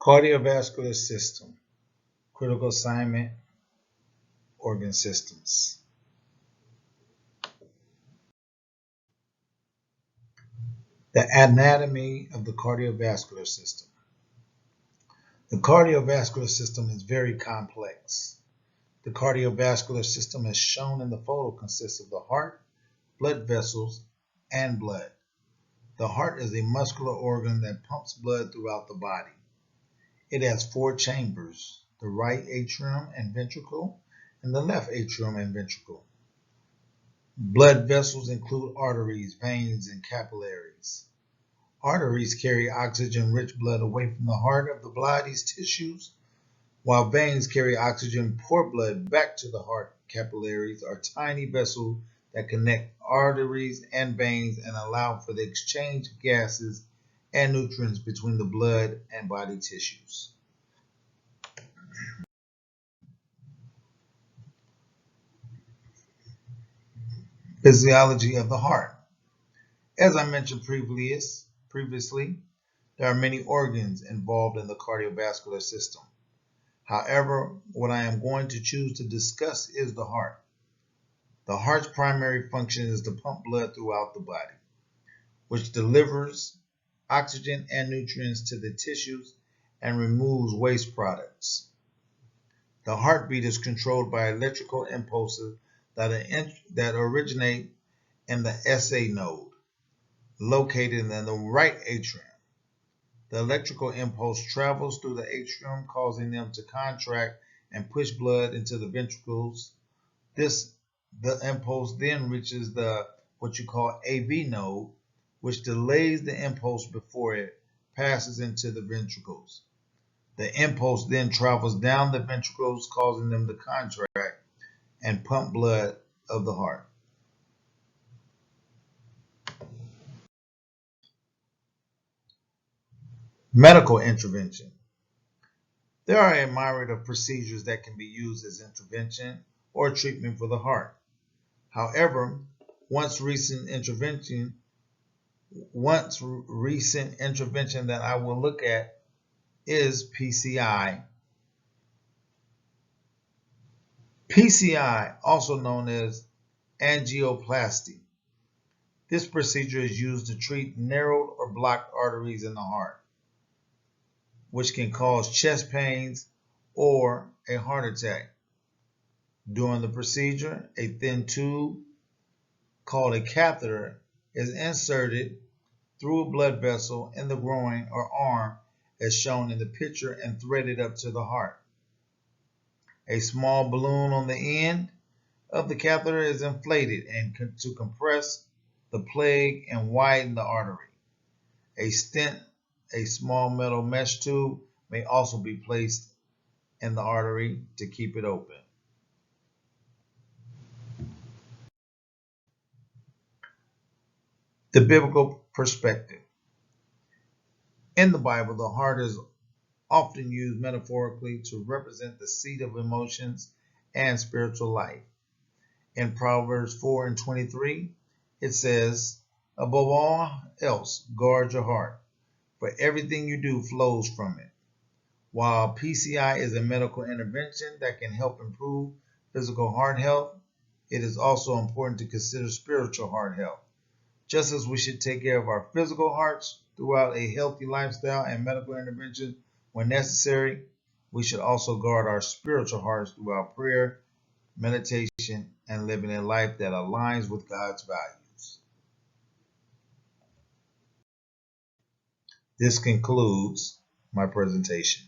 Cardiovascular system, critical assignment, organ systems. The anatomy of the cardiovascular system. The cardiovascular system is very complex. The cardiovascular system, as shown in the photo, consists of the heart, blood vessels, and blood. The heart is a muscular organ that pumps blood throughout the body. It has four chambers: the right atrium and ventricle, and the left atrium and ventricle. Blood vessels include arteries, veins, and capillaries. Arteries carry oxygen-rich blood away from the heart of the body's tissues, while veins carry oxygen-poor blood back to the heart. Capillaries are tiny vessels that connect arteries and veins and allow for the exchange of gases and nutrients between the blood and body tissues. Physiology of the heart. As I mentioned previously, there are many organs involved in the cardiovascular system. However, what I am going to choose to discuss is the heart. The heart's primary function is to pump blood throughout the body, which delivers oxygen and nutrients to the tissues and removes waste products. The heartbeat is controlled by electrical impulses that originate in the SA node, located in the right atrium. The electrical impulse travels through the atrium, causing them to contract and push blood into the ventricles. The impulse then reaches what you call AV node, which delays the impulse before it passes into the ventricles. The impulse then travels down the ventricles, causing them to contract and pump blood of the heart. Medical intervention. There are a myriad of procedures that can be used as intervention or treatment for the heart. However, once recent intervention that I will look at is PCI. PCI, also known as angioplasty. This procedure is used to treat narrowed or blocked arteries in the heart, which can cause chest pains or a heart attack. During the procedure, a thin tube called a catheter is inserted through a blood vessel in the groin or arm, as shown in the picture, and threaded up to the heart. A small balloon on the end of the catheter is inflated to compress the plaque and widen the artery. A stent, a small metal mesh tube, may also be placed in the artery to keep it open. The biblical perspective. In the Bible, the heart is often used metaphorically to represent the seat of emotions and spiritual life. In Proverbs 4:23, it says, "Above all else, guard your heart, for everything you do flows from it." While PCI is a medical intervention that can help improve physical heart health, it is also important to consider spiritual heart health. Just as we should take care of our physical hearts throughout a healthy lifestyle and medical intervention when necessary, we should also guard our spiritual hearts through our prayer, meditation, and living a life that aligns with God's values. This concludes my presentation.